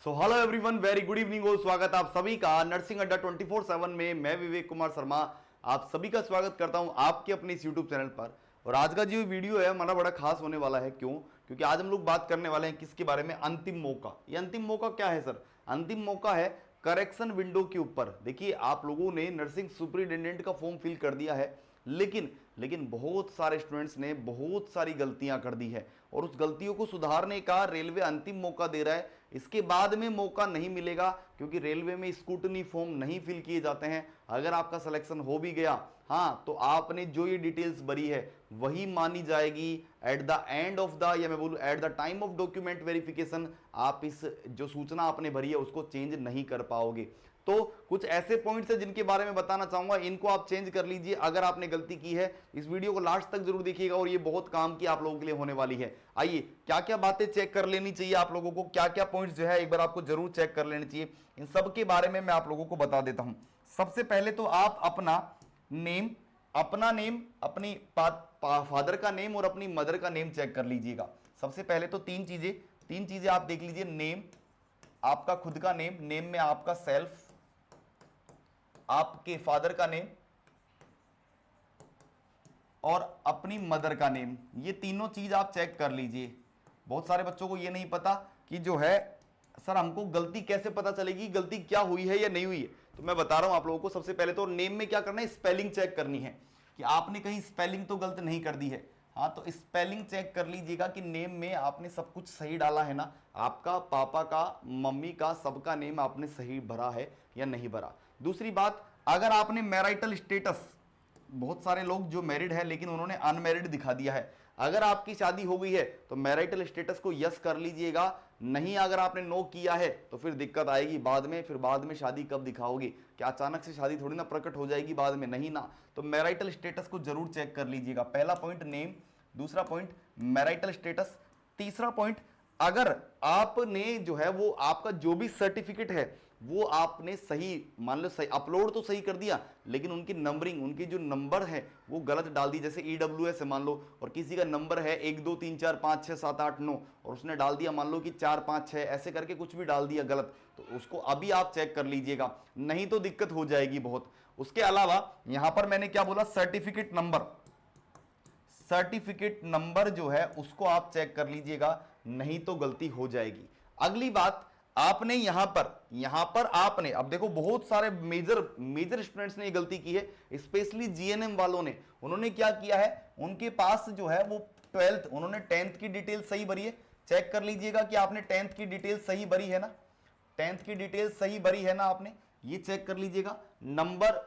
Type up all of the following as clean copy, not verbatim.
So hello everyone, very good evening हो। स्वागत आप सभी का नर्सिंग अड्डा 24/7 में। मैं विवेक कुमार शर्मा आप सभी का स्वागत करता हूं आपके अपने इस यूट्यूब चैनल पर। और आज का जो वीडियो है हमारा बड़ा खास होने वाला है। क्यों? क्योंकि आज हम लोग बात करने वाले हैं किसके बारे में? अंतिम मौका। ये अंतिम मौका क्या है सर? अंतिम मौका है करेक्शन विंडो के ऊपर। देखिए, आप लोगों ने नर्सिंग सुपरिटेंडेंट का फॉर्म फिल कर दिया है, लेकिन बहुत सारे स्टूडेंट्स ने बहुत सारी गलतियां कर दी है और उस गलतियों को सुधारने का रेलवे अंतिम मौका दे रहा है। इसके बाद में मौका नहीं मिलेगा क्योंकि रेलवे में स्कूटनी फॉर्म नहीं फिल किए जाते हैं। अगर आपका सिलेक्शन हो भी गया, हाँ, तो आपने जो ये डिटेल्स भरी है वही मानी जाएगी at the end of the, या मैं बोलूं at the time of document verification. आप इस जो सूचना आपने भरी है उसको चेंज नहीं कर पाओगे। तो कुछ ऐसे पॉइंट्स हैं जिनके बारे में बताना चाहूंगा, इनको आप चेंज कर लीजिए अगर आपने गलती की है। इस वीडियो को लास्ट तक जरूर देखिएगा और ये बहुत काम की आप लोगों के लिए होने वाली है। आइए, क्या क्या बातें चेक कर लेनी चाहिए आप लोगों को, क्या क्या पॉइंट्स जो है एक बार आपको जरूर चेक कर लेनी चाहिए, इन सब के बारे में मैं आप लोगों को बता देता हूं। सबसे पहले तो आप अपना नेम, अपनी फादर का नेम और अपनी मदर का नेम चेक कर लीजिएगा। सबसे पहले तो तीन चीजें आप देख लीजिए। नेम, आपका खुद का नेम में आपका सेल्फ, आपके फादर का नेम और अपनी मदर का नेम, ये तीनों चीज आप चेक कर लीजिए। बहुत सारे बच्चों को ये नहीं पता कि जो है सर हमको गलती कैसे पता चलेगी, गलती क्या हुई है या नहीं हुई है। तो मैं बता रहा हूं आप लोगों को। सबसे पहले तो नेम में क्या करना है, स्पेलिंग चेक करनी है कि आपने कहीं स्पेलिंग तो गलत नहीं कर दी है। हाँ, तो स्पेलिंग चेक कर लीजिएगा कि नेम में आपने सब कुछ सही डाला है ना, आपका पापा का, मम्मी का, सबका नेम आपने सही भरा है या नहीं भरा। दूसरी बात, अगर आपने मैरिटल स्टेटस, बहुत सारे लोग जो मैरिड है लेकिन उन्होंने अनमैरिड दिखा दिया है, अगर आपकी शादी हो गई है तो मैरिटल स्टेटस को यस कर लीजिएगा। नहीं, अगर आपने नो किया है तो फिर दिक्कत आएगी बाद में। फिर बाद में शादी कब दिखाओगे? क्या अचानक से शादी थोड़ी ना प्रकट हो जाएगी बाद में? नहीं ना। तो मैरिटल स्टेटस को जरूर चेक कर लीजिएगा। पहला पॉइंट नेम, दूसरा पॉइंट मैरिटल स्टेटस, तीसरा पॉइंट अगर आपने जो है वो आपका जो भी सर्टिफिकेट है वो आपने सही, मान लो सही अपलोड तो सही कर दिया, लेकिन उनकी नंबरिंग, उनकी जो नंबर है वो गलत डाल दी। जैसे EWS है मान लो, और किसी का नंबर है 1 2 3 4 5 6 7 8 9 और उसने डाल दिया मान लो कि 4 5 6, ऐसे करके कुछ भी डाल दिया गलत, तो उसको अभी आप चेक कर लीजिएगा, नहीं तो दिक्कत हो जाएगी बहुत। उसके अलावा यहां पर मैंने क्या बोला, सर्टिफिकेट नंबर जो है उसको आप चेक कर लीजिएगा, नहीं तो गलती हो जाएगी। अगली बात, आपने यहां पर आपने, अब देखो बहुत सारे मेजर स्टूडेंट्स ने ये गलती की है, स्पेशली GNM वालों ने। उन्होंने क्या किया है, उनके पास जो है वो 12th, उन्होंने 10th की डिटेल सही भरी है। चेक कर लीजिएगा कि आपने 10th की डिटेल सही भरी है ना, 10th की डिटेल सही भरी है ना आपने, ये चेक कर लीजिएगा। नंबर,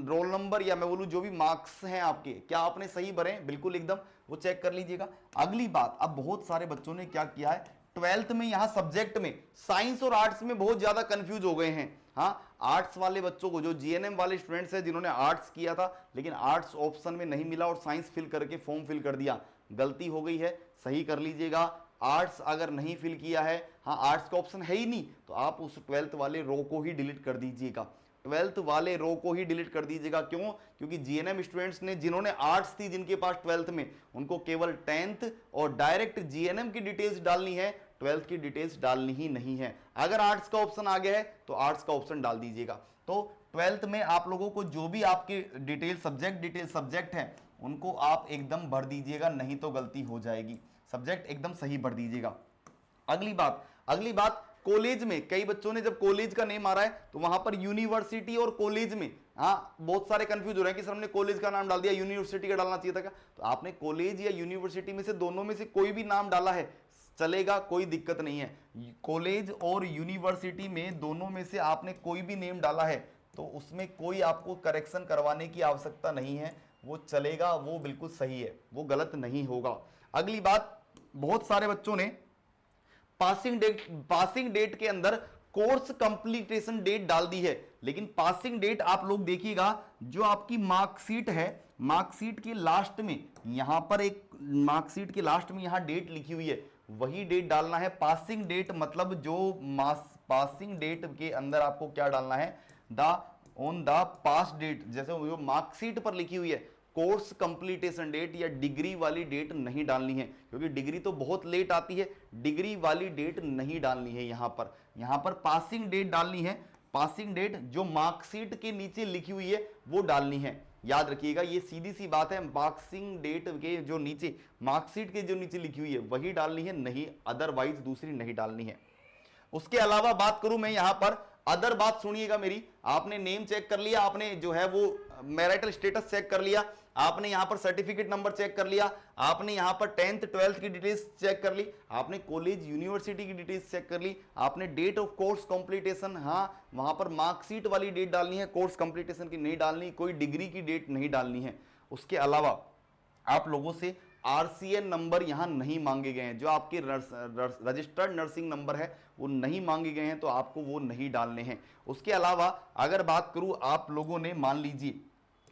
रोल नंबर, या मैं बोलूं जो भी मार्क्स हैं आपके, क्या आपने सही भरे? बिल्कुल एकदम, वो चेक कर लीजिएगा। अगली बात, अब बहुत सारे बच्चों ने क्या किया है, 12th में यहां सब्जेक्ट में साइंस और आर्ट्स में बहुत ज्यादा कंफ्यूज हो गए हैं। हाँ, आर्ट्स वाले बच्चों को, जो GNM वाले स्टूडेंट्स हैं जिन्होंने आर्ट्स किया था लेकिन आर्ट्स ऑप्शन में नहीं मिला और साइंस फिल करके फॉर्म फिल कर दिया, गलती हो गई है, सही कर लीजिएगा। आर्ट्स अगर नहीं फिल किया है, हाँ आर्ट्स का ऑप्शन है ही नहीं, तो आप उस 12th वाले रो को ही डिलीट कर दीजिएगा। 12th वाले रो को ही डिलीट कर दीजिएगा। क्यों? क्योंकि GNM स्टूडेंट्स ने, जिन्होंने आर्ट्स थी जिनके पास 12th में, उनको केवल 10th और डायरेक्ट GNM की डिटेल्स डालनी है, 12th की डिटेल्स डालनी ही नहीं है। अगर आर्ट्स का ऑप्शन आ गया है तो आर्ट्स का ऑप्शन डाल दीजिएगा। तो 12th में आप लोगों को जो भी आपके डिटेल सब्जेक्ट हैं उनको आप एकदम भर दीजिएगा, नहीं तो गलती हो जाएगी। सब्जेक्ट एकदम सही भर दीजिएगा। अगली बात, कॉलेज में कई बच्चों ने, जब कॉलेज का नेम आ रहा है तो वहां पर यूनिवर्सिटी और कॉलेज में, हाँ, बहुत सारे कंफ्यूज हो रहे हैं कि सर हमने कॉलेज का नाम डाल दिया, यूनिवर्सिटी का डालना चाहिए था क्या? तो आपने कॉलेज या यूनिवर्सिटी में से, दोनों में से कोई भी नाम डाला है चलेगा, कोई दिक्कत नहीं है। कॉलेज और यूनिवर्सिटी में दोनों में से आपने कोई भी नेम डाला है तो उसमें कोई आपको करेक्शन करवाने की आवश्यकता नहीं है, वो चलेगा, वो बिल्कुल सही है, वो गलत नहीं होगा। अगली बात, बहुत सारे बच्चों ने पासिंग डेट के अंदर कोर्स कंप्लीटेशन डेट डाल दी है, लेकिन पासिंग डेट आप लोग देखिएगा, जो आपकी मार्कशीट है, मार्कशीट के लास्ट में, यहां पर एक मार्कशीट के लास्ट में यहां डेट लिखी हुई है, वही डेट डालना है। पासिंग डेट मतलब जो पासिंग डेट के अंदर आपको क्या डालना है, ऑन द पास डेट, जैसे वो मार्कशीट पर लिखी हुई है कोर्स कंप्लीटेशन डेट या डिग्री वाली डेट नहीं डालनी है, क्योंकि डिग्री तो बहुत लेट आती है, डिग्री वाली डेट नहीं डालनी है। यहां पर पासिंग डेट डालनी है। पासिंग डेट जो मार्कशीट के नीचे लिखी हुई है वो डालनी है। याद रखिएगा, ये सीधी सी बात है, पासिंग डेट के जो नीचे, मार्कशीट के जो नीचे लिखी हुई है वही डालनी है, नहीं अदरवाइज दूसरी नहीं डालनी है। उसके अलावा बात करूं मैं यहां पर, अदर बात सुनिएगा मेरी, आपने नेम चेक कर लिया, आपने जो है वो मैरिटल स्टेटस चेक कर लिया, आपने यहां पर सर्टिफिकेट नंबर चेक कर लिया, आपने यहां पर 10th 12th की डिटेल्स चेक कर ली, आपने कॉलेज यूनिवर्सिटी की डिटेल्स चेक कर ली, आपने डेट ऑफ कोर्स कंप्लीटेशन, हाँ वहां पर मार्कशीट वाली डेट डालनी है, कोर्स कंप्लीटेशन की नहीं डालनी, कोई डिग्री की डेट नहीं डालनी है। उसके अलावा आप लोगों से आरसीएन नंबर यहां नहीं मांगे गए हैं, जो आपके रजिस्टर्ड नर्सिंग नंबर है वो नहीं मांगे गए हैं, तो आपको वो नहीं डालने हैं। उसके अलावा अगर बात करूं, आप लोगों ने मान लीजिए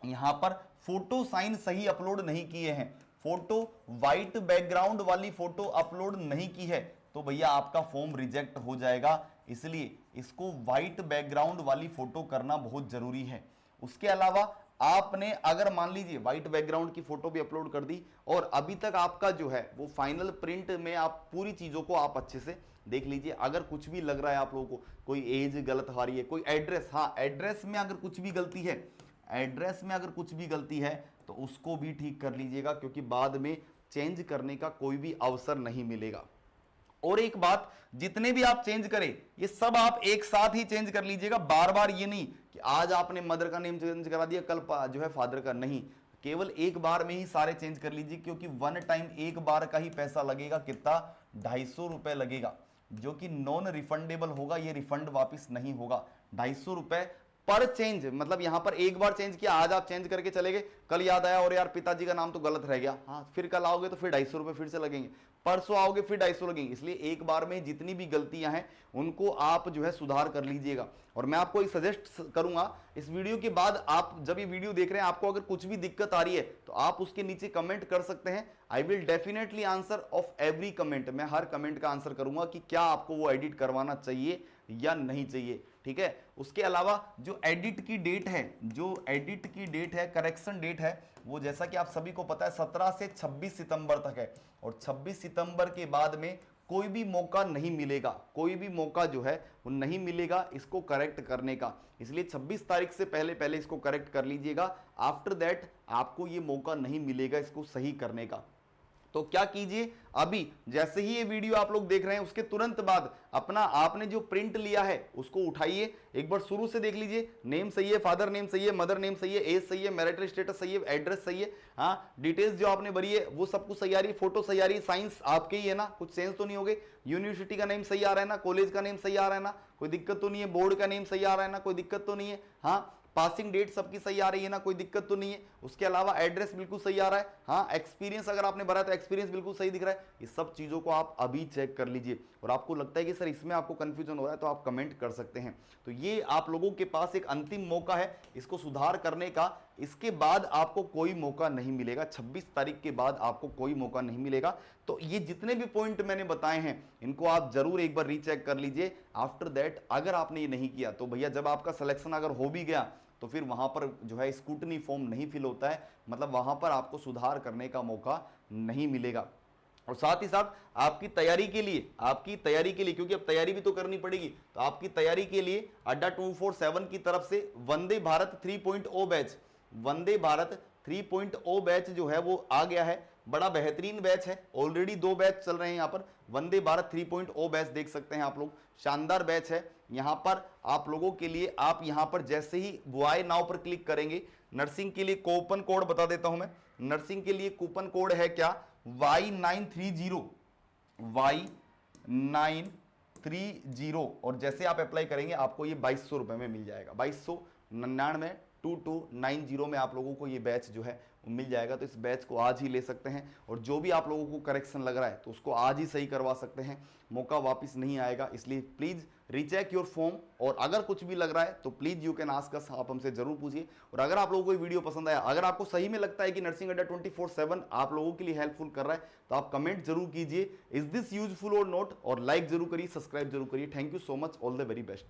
यहां पर फोटो साइन सही अपलोड नहीं किए हैं, फोटो व्हाइट बैकग्राउंड वाली फोटो अपलोड नहीं की है, तो भैया आपका फॉर्म रिजेक्ट हो जाएगा। इसलिए इसको व्हाइट बैकग्राउंड वाली फोटो करना बहुत जरूरी है। उसके अलावा आपने अगर मान लीजिए व्हाइट बैकग्राउंड की फोटो भी अपलोड कर दी और अभी तक आपका जो है वो फाइनल प्रिंट में आप पूरी चीजों को आप अच्छे से देख लीजिए, अगर कुछ भी लग रहा है आप लोगों को, कोई एज गलत आ रही है, कोई एड्रेस, हाँ एड्रेस में अगर कुछ भी गलती है, एड्रेस में अगर कुछ भी गलती है तो उसको भी ठीक कर लीजिएगा, क्योंकि बाद में चेंज करने का कोई भी अवसर नहीं मिलेगा। और एक बात, जितने भी आप चेंज करें ये सब आप एक साथ ही चेंज कर लीजिएगा, बार बार ये नहीं कि आज आपने मदर का नेम चेंज करा दिया कल जो है फादर का, नहीं, केवल एक बार में ही सारे चेंज कर लीजिए, क्योंकि वन टाइम एक बार का ही पैसा लगेगा, कितना 250 रुपए लगेगा, जो कि नॉन रिफंडेबल होगा, ये रिफंड वापस नहीं होगा। 250 रुपए पर चेंज, मतलब यहां पर एक बार चेंज किया, आज आप चेंज करके चले गए, कल याद आया और यार पिताजी का नाम तो गलत रह गया, हाँ फिर कल आओगे तो फिर 250 रुपए फिर से लगेंगे, परसों आओगे फिर 250 लगेंगे। इसलिए एक बार में जितनी भी गलतियां हैं उनको आप जो है सुधार कर लीजिएगा। और मैं आपको एक सजेस्ट करूंगा, इस वीडियो के बाद आप जब ये वीडियो देख रहे हैं, आपको अगर कुछ भी दिक्कत आ रही है तो आप उसके नीचे कमेंट कर सकते हैं। I will definitely answer of every comment, मैं हर कमेंट का आंसर करूंगा कि क्या आपको वो एडिट करवाना चाहिए या नहीं चाहिए, ठीक है। उसके अलावा जो एडिट की डेट है, जो एडिट की डेट है, करेक्शन डेट है, वो जैसा कि आप सभी को पता है 17 से 26 सितंबर तक है, और 26 सितंबर के बाद में कोई भी मौका नहीं मिलेगा, कोई भी मौका जो है वो नहीं मिलेगा इसको करेक्ट करने का। इसलिए 26 तारीख से पहले पहले इसको करेक्ट कर लीजिएगा, आफ्टर दैट आपको ये मौका नहीं मिलेगा इसको सही करने का। तो क्या कीजिए, अभी जैसे ही ये वीडियो आप लोग देख रहे हैं उसके तुरंत बाद अपना आपने जो प्रिंट लिया है उसको उठाइए, एक बार शुरू से देख लीजिए, नेम सही है, फादर नेम सही है, मदर नेम सही है, एज सही है, मैरिटल स्टेटस सही है, एड्रेस सही है, हाँ डिटेल्स जो आपने भरी है वो सब कुछ सही आ रही है, फोटो सही आ रही है, साइंस आपके ही है ना, कुछ चेंज तो नहीं हो गए, यूनिवर्सिटी का नेम सही आ रहा है ना, कॉलेज का नेम सही आ रहा है ना, कोई दिक्कत तो नहीं है, बोर्ड का नेम सही आ रहा है ना, कोई दिक्कत तो नहीं है, हाँ पासिंग डेट सबकी सही आ रही है ना, कोई दिक्कत तो नहीं है। उसके अलावा एड्रेस बिल्कुल सही आ रहा है, हाँ एक्सपीरियंस अगर आपने भरा तो एक्सपीरियंस बिल्कुल सही दिख रहा है। ये सब चीजों को आप अभी चेक कर लीजिए, और आपको लगता है कि सर इसमें आपको कंफ्यूजन हो रहा है तो आप कमेंट कर सकते हैं। तो ये आप लोगों के पास एक अंतिम मौका है इसको सुधार करने का, इसके बाद आपको कोई मौका नहीं मिलेगा, 26 तारीख के बाद आपको कोई मौका नहीं मिलेगा। तो ये जितने भी पॉइंट मैंने बताए हैं इनको आप जरूर एक बार रीचेक कर लीजिए। आफ्टर दैट अगर आपने ये नहीं किया तो भैया जब आपका सिलेक्शन अगर हो भी गया तो फिर वहां पर जो है स्क्रूटनी फॉर्म नहीं फिल होता है, मतलब वहां पर आपको सुधार करने का मौका नहीं मिलेगा। और साथ ही साथ आपकी तैयारी के लिए क्योंकि अब तैयारी भी तो करनी पड़ेगी, तो आपकी तैयारी के लिए अड्डा 247 की तरफ से वंदे भारत 3.0 बैच, वंदे भारत 3.0 बैच जो है वो आ गया है, बड़ा बेहतरीन बैच है, ऑलरेडी 2 बैच चल रहे हैं यहाँ पर। वंदे भारत 3.0 बैच देख सकते हैं आप लोग, शानदार बैच है। यहाँ पर आप लोगों के लिए, आप यहाँ पर जैसे ही बुआई नाव पर क्लिक करेंगे, नर्सिंग के लिए कूपन कोड बता देता हूं मैं, नर्सिंग के लिए कूपन कोड है क्या, Y930, Y930, और जैसे आप अप्लाई करेंगे आपको ये 2200 रुपए में मिल जाएगा, 2299 2290 में आप लोगों को ये बैच जो है वो मिल जाएगा। तो इस बैच को आज ही ले सकते हैं, और जो भी आप लोगों को करेक्शन लग रहा है तो उसको आज ही सही करवा सकते हैं, मौका वापस नहीं आएगा। इसलिए प्लीज रीचेक योर फॉर्म, और अगर कुछ भी लग रहा है तो please you can ask us, आप हमसे जरूर पूछिए। और अगर आप लोगों को ये वीडियो पसंद आया, अगर आपको सही में लगता है कि नर्सिंग अड्डा 24/7 आप लोगों के लिए हेल्पफुल कर रहा है, तो आप कमेंट जरूर कीजिए इज दिस यूजफुल और नॉट, और लाइक जरूर करिए, सब्सक्राइब जरूर करिए। Thank you so much, all the very best.